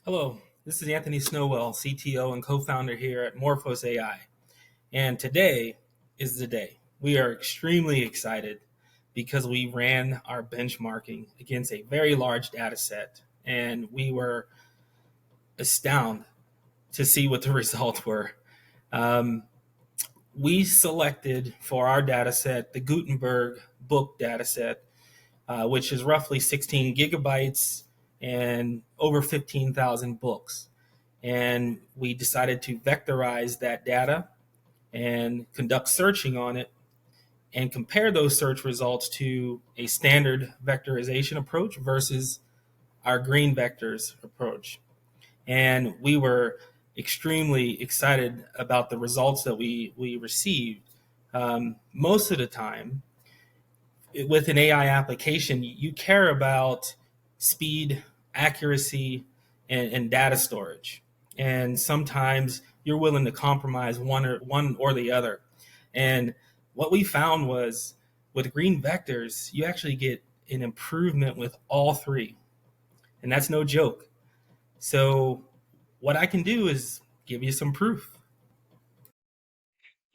Hello, this is Anthony Snowell, CTO and co-founder here at Morphos AI. And today is the day. We are extremely excited because we ran our benchmarking against a very large data set and we were astounded to see what the results were. Um, we selected for our data set the Gutenberg book data set, which is roughly 16 gigabytes and over 15,000 books. And we decided to vectorize that data and conduct searching on it and compare those search results to a standard vectorization approach versus our green vectors approach. And we were extremely excited about the results that we received. Most of the time, with an AI application, you care about speed, accuracy, and data storage. And sometimes you're willing to compromise one or the other. And what we found was with green vectors, you actually get an improvement with all three. And that's no joke. So what I can do is give you some proof.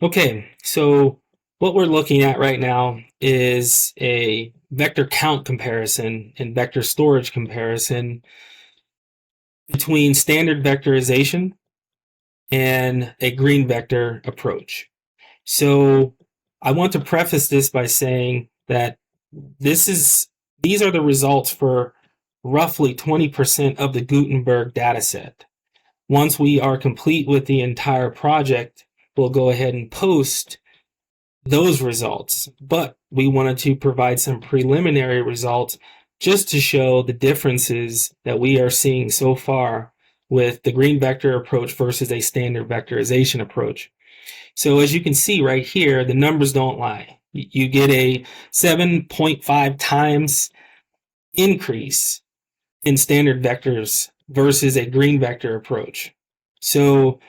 Okay, so what we're looking at right now is a vector count comparison and vector storage comparison between standard vectorization and a green vector approach. So I want to preface this by saying that these are the results for roughly 20% of the Gutenberg dataset. Once we are complete with the entire project, we'll go ahead and post those results. But we wanted to provide some preliminary results just to show the differences that we are seeing so far with the green vector approach versus a standard vectorization approach. So as you can see right here, the numbers don't lie. You get a 7.5 times increase in standard vectors versus a green vector approach. So,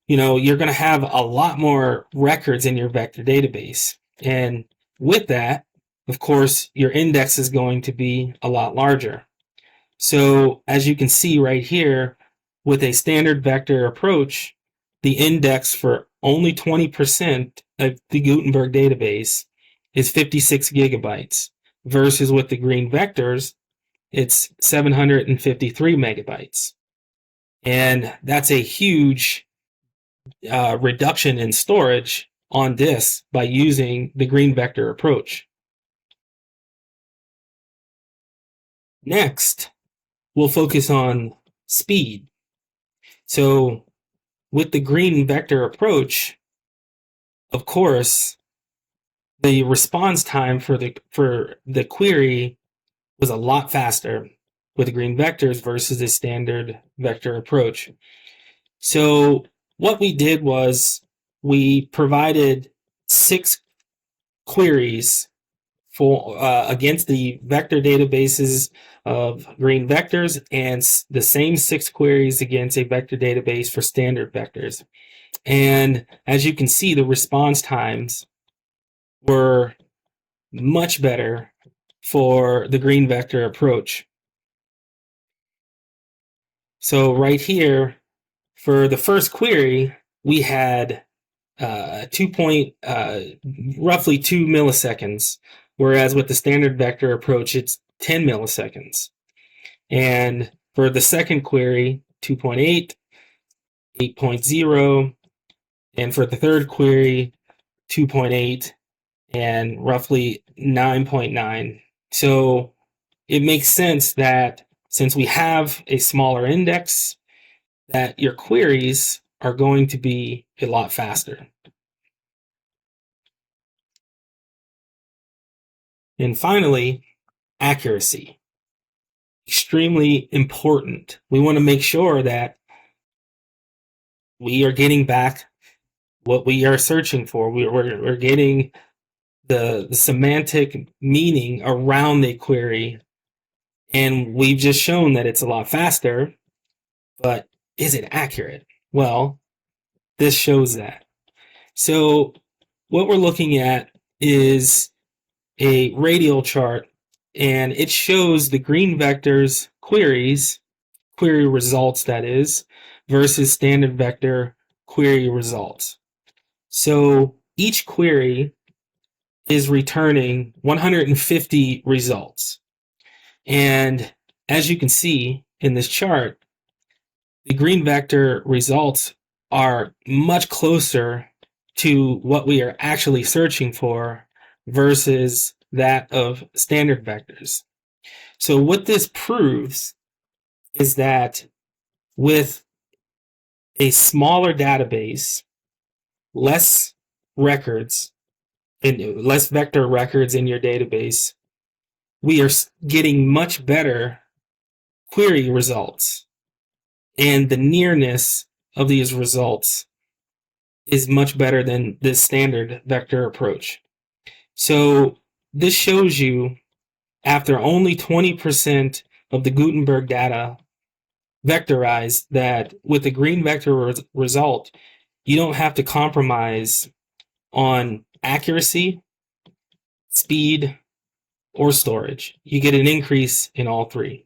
you're going to have a lot more records in your vector database. And with that, of course, your index is going to be a lot larger. So as you can see right here, with a standard vector approach, the index for only 20% of the Gutenberg database is 56 gigabytes, versus with the green vectors, it's 753 megabytes. And that's a huge reduction in storage on disk by using the green vector approach. Next, we'll focus on speed. So with the green vector approach, of course, the response time for the query was a lot faster with the green vectors versus the standard vector approach. So what we did was we provided 6 queries for against the vector databases of green vectors, and the same 6 queries against a vector database for standard vectors. And as you can see, the response times were much better for the green vector approach. So right here, for the first query, we had roughly 2 milliseconds, whereas with the standard vector approach, it's 10 milliseconds. And for the second query, 2.8, 8.0, and for the third query, 2.8, and roughly 9.9. So it makes sense that since we have a smaller index, that your queries are going to be a lot faster. And finally, accuracy. Extremely important. We want to make sure that we are getting back what we are searching for. We're getting the semantic meaning around the query, and we've just shown that it's a lot faster, but is it accurate? Well, this shows that. So what we're looking at is a radial chart, and it shows the green vectors queries query results, that is, versus standard vector query results. So each query is returning 150 results. And as you can see in this chart, the green vector results are much closer to what we are actually searching for versus that of standard vectors. So what this proves is that with a smaller database, less records, and less vector records in your database, we are getting much better query results. And the nearness of these results is much better than the standard vector approach. So this shows you, after only 20% of the Gutenberg data vectorized, that with the green vector result, you don't have to compromise on accuracy, speed, or storage. You get an increase in all three.